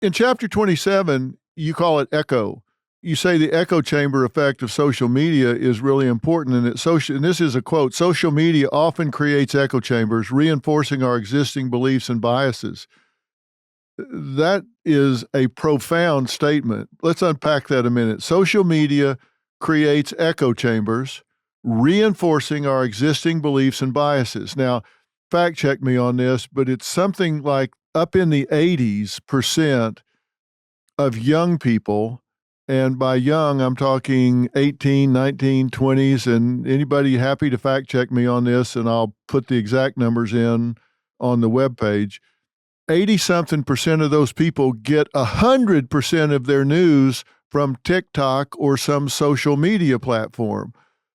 In chapter 27, you call it echo. You say the echo chamber effect of social media is really important, and and this is a quote: social media often creates echo chambers, reinforcing our existing beliefs and biases. That is a profound statement. Let's unpack that a minute. Social media creates echo chambers, reinforcing our existing beliefs and biases. Now, fact check me on this, but it's something like up in the 80% of young people, and by young, I'm talking 18, 19, 20s, and anybody happy to fact check me on this, and I'll put the exact numbers in on the webpage. 80-something% of those people get 100% of their news from TikTok or some social media platform.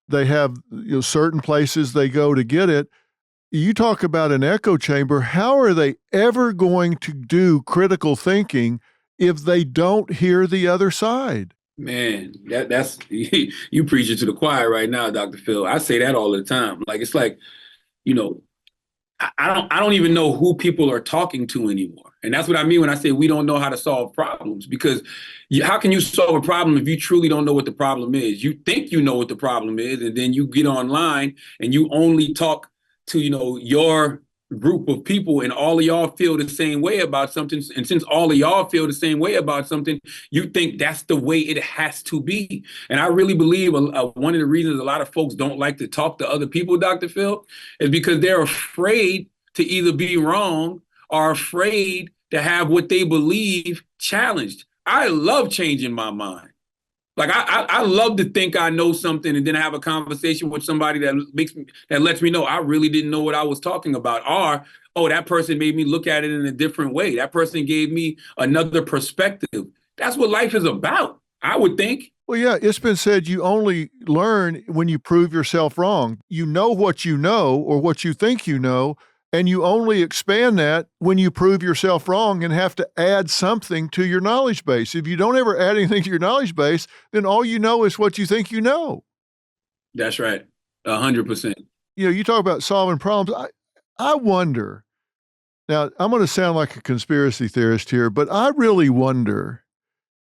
They have certain places they go to get it. You talk about an echo chamber. How are they ever going to do critical thinking if they don't hear the other side? Man, that's you preaching to the choir right now, DrPhil. I say that all the time. Like it's like, you know, I don't even know who people are talking to anymore. And that's what I mean when I say we don't know how to solve problems, because how can you solve a problem if you truly don't know what the problem is? You think you know what the problem is, and then you get online and you only talk to, your group of people, and all of y'all feel the same way about something. And since all of y'all feel the same way about something, you think that's the way it has to be. And I really believe one of the reasons a lot of folks don't like to talk to other people, DrPhil, is because they're afraid to either be wrong or afraid to have what they believe challenged. I love changing my mind. Like I love to think I know something and then have a conversation with somebody that lets me know I really didn't know what I was talking about. Or, oh, that person made me look at it in a different way. That person gave me another perspective. That's what life is about, I would think. Well, yeah, it's been said you only learn when you prove yourself wrong. You know what you know or what you think you know, and you only expand that when you prove yourself wrong and have to add something to your knowledge base. If you don't ever add anything to your knowledge base, then all you know is what you think you know. That's right. 100%. You talk about solving problems. I wonder, now I'm going to sound like a conspiracy theorist here, but I really wonder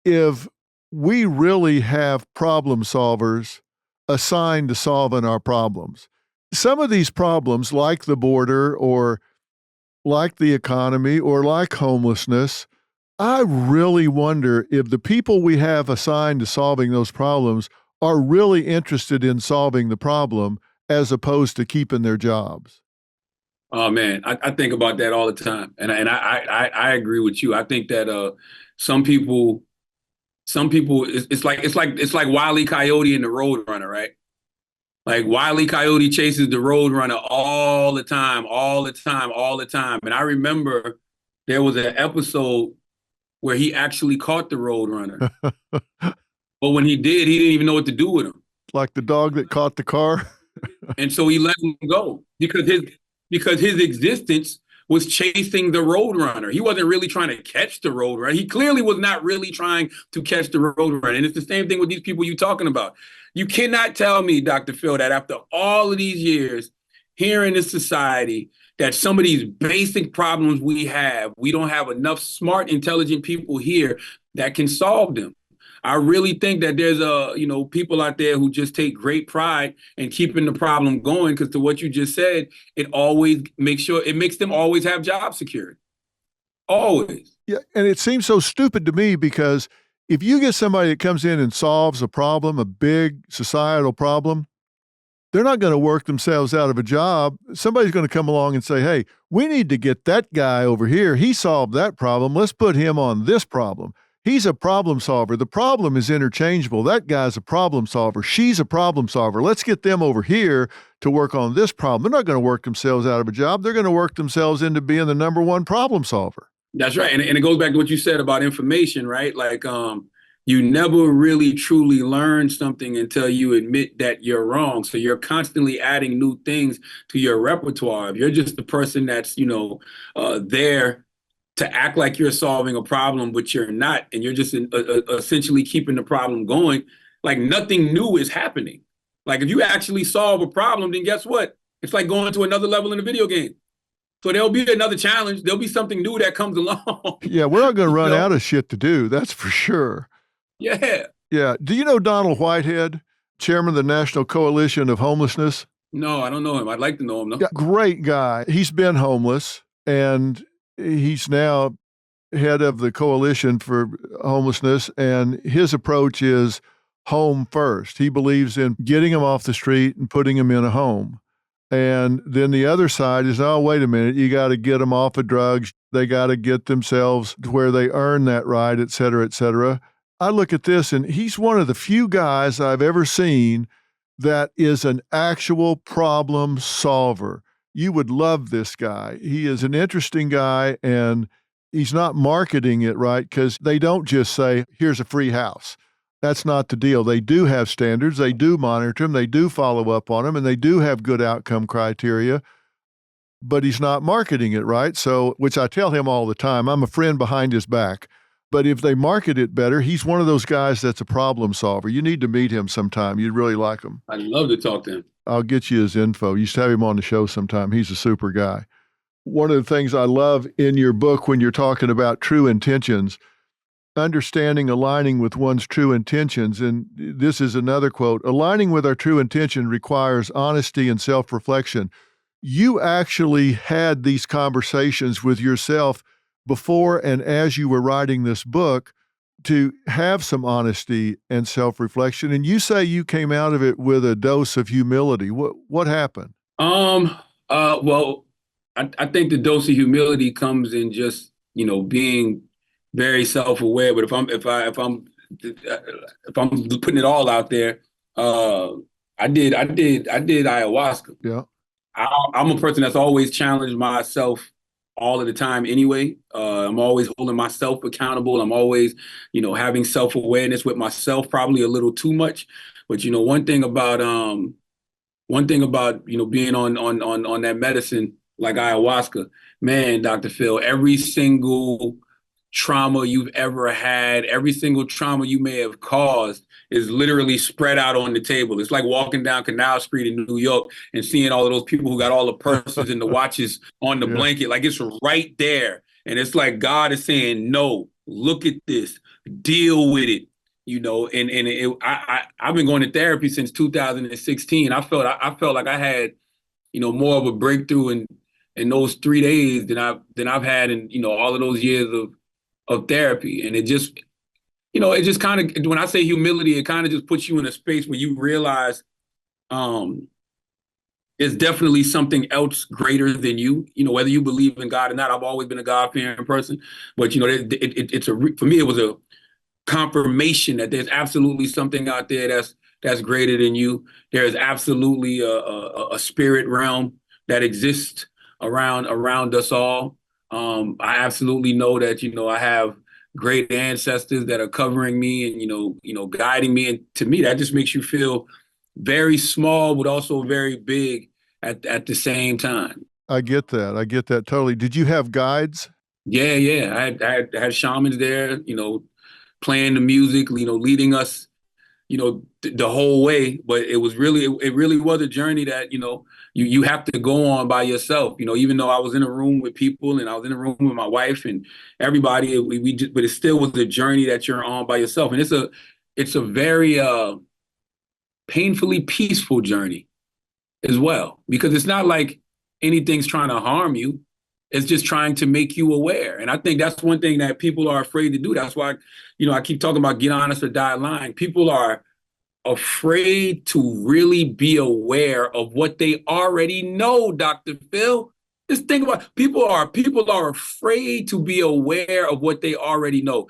if we really have problem solvers assigned to solving our problems. Some of these problems, like the border or like the economy or like homelessness, I really wonder if the people we have assigned to solving those problems are really interested in solving the problem as opposed to keeping their jobs. Oh man, I think about that all the time, and I agree with you. I think that some people it's like Wile E. Coyote and the Roadrunner, right? Like Wile E. Coyote chases the Roadrunner all the time, all the time, all the time. And I remember there was an episode where he actually caught the Roadrunner. But when he did, he didn't even know what to do with him. Like the dog that caught the car. And so he let him go because his existence was chasing the Roadrunner. He wasn't really trying to catch the Roadrunner. He clearly was not really trying to catch the Roadrunner. And it's the same thing with these people you're talking about. You cannot tell me, DrPhil, that after all of these years here in this society, that some of these basic problems we don't have enough smart, intelligent people here that can solve them. I really think that there's people out there who just take great pride in keeping the problem going, because to what you just said, it makes them always have job security. Always. Yeah, and it seems so stupid to me because if you get somebody that comes in and solves a problem, a big societal problem, they're not going to work themselves out of a job. Somebody's going to come along and say, hey, we need to get that guy over here. He solved that problem. Let's put him on this problem. He's a problem solver. The problem is interchangeable. That guy's a problem solver. She's a problem solver. Let's get them over here to work on this problem. They're not going to work themselves out of a job. They're going to work themselves into being the number one problem solver. That's right. And it goes back to what you said about information, right? Like, you never really truly learn something until you admit that you're wrong. So you're constantly adding new things to your repertoire. If you're just the person that's, there to act like you're solving a problem, but you're not, and you're just essentially keeping the problem going, like nothing new is happening. Like if you actually solve a problem, then guess what? It's like going to another level in a video game. So there'll be another challenge. There'll be something new that comes along. Yeah, we're not going to run know? out of shit to do. That's for sure. Yeah. Yeah. Do you know Donald Whitehead, chairman of the National Coalition of Homelessness? No, I don't know him. I'd like to know him, though. Yeah, great guy. He's been homeless, and he's now head of the Coalition for Homelessness, and his approach is home first. He believes in getting them off the street and putting them in a home. And then the other side is, oh, wait a minute, you got to get them off of drugs. They got to get themselves to where they earn that right, et cetera, et cetera. I look at this, and he's one of the few guys I've ever seen that is an actual problem solver. You would love this guy. He is an interesting guy, and he's not marketing it right, because they don't just say, here's a free house. That's not the deal. They do have standards. They do monitor them. They do follow up on them, and they do have good outcome criteria, but he's not marketing it right. So, which I tell him all the time, I'm a friend behind his back. But if they market it better, he's one of those guys that's a problem solver. You need to meet him sometime. You'd really like him. I'd love to talk to him. I'll get you his info. You should have him on the show sometime. He's a super guy. One of the things I love in your book when you're talking about true intentions, understanding aligning with one's true intentions, and this is another quote, aligning with our true intention requires honesty and self-reflection. You actually had these conversations with yourself before and as you were writing this book to have some honesty and self-reflection. And you say you came out of it with a dose of humility. What happened? Well, I think the dose of humility comes in just, being very self-aware. But if I'm putting it all out there, I did ayahuasca. Yeah. I'm a person that's always challenged myself all of the time anyway. I'm always holding myself accountable. I'm always, having self-awareness with myself, probably a little too much. But, one thing about being on that medicine like ayahuasca, man, DrPhil, every single trauma you've ever had, every single trauma you may have caused is literally spread out on the table. It's like walking down Canal Street in New York and seeing all of those people who got all the purses and the watches on the blanket. Like, it's right there. And it's like God is saying, no, look at this, deal with it. I've been going to therapy since 2016. I felt like I had, more of a breakthrough in those 3 days than I've had in, all of those years of therapy. And it just kind of, when I say humility, it kind of just puts you in a space where you realize it's definitely something else greater than you, whether you believe in God or not. I've always been a God-fearing person, but, for me, it was a confirmation that there's absolutely something out there that's greater than you. There's absolutely a spirit realm that exists around us all. I absolutely know that, I have great ancestors that are covering me and, guiding me. And to me, that just makes you feel very small, but also very big at the same time. I get that totally. Did you have guides? Yeah. I had shamans there, playing the music, leading us, the whole way. But it really was a journey that, you have to go on by yourself. Even though I was in a room with people and I was in a room with my wife and everybody, but it still was a journey that you're on by yourself. And it's a very painfully peaceful journey as well, because it's not like anything's trying to harm you. It's just trying to make you aware. And I think that's one thing that people are afraid to do. That's why, I keep talking about get honest or die lying. People are afraid to really be aware of what they already know, DrPhil. Just think about people are afraid to be aware of what they already know.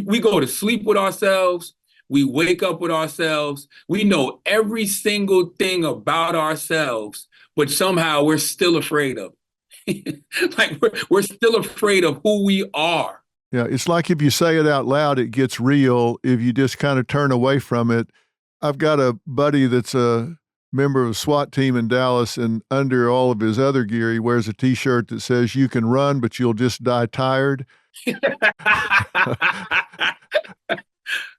We go to sleep with ourselves. We wake up with ourselves. We know every single thing about ourselves, but somehow we're still afraid of it. Like we're still afraid of who we are. Yeah, it's like if you say it out loud, it gets real. If you just kind of turn away from it. I've got a buddy that's a member of a SWAT team in Dallas, and under all of his other gear, he wears a T-shirt that says, "You can run, but you'll just die tired."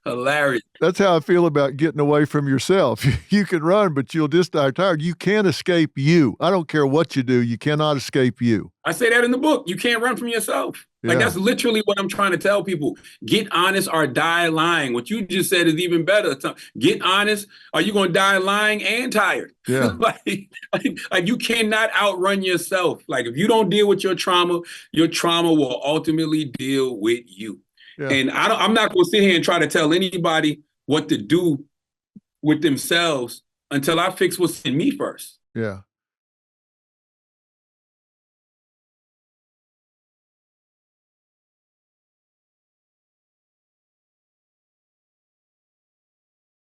Hilarious. That's how I feel about getting away from yourself. You can run, but you'll just die tired. You can't escape you. I don't care what you do. You cannot escape you. I say that in the book. You can't run from yourself. Like, Yeah. that's literally what I'm trying to tell people. Get honest or die lying. What you just said is even better. Get honest, or you're going to die lying and tired. Yeah. like you cannot outrun yourself. Like, if you don't deal with your trauma will ultimately deal with you. Yeah. And I'm not going to sit here and try to tell anybody what to do with themselves until I fix what's in me first. Yeah.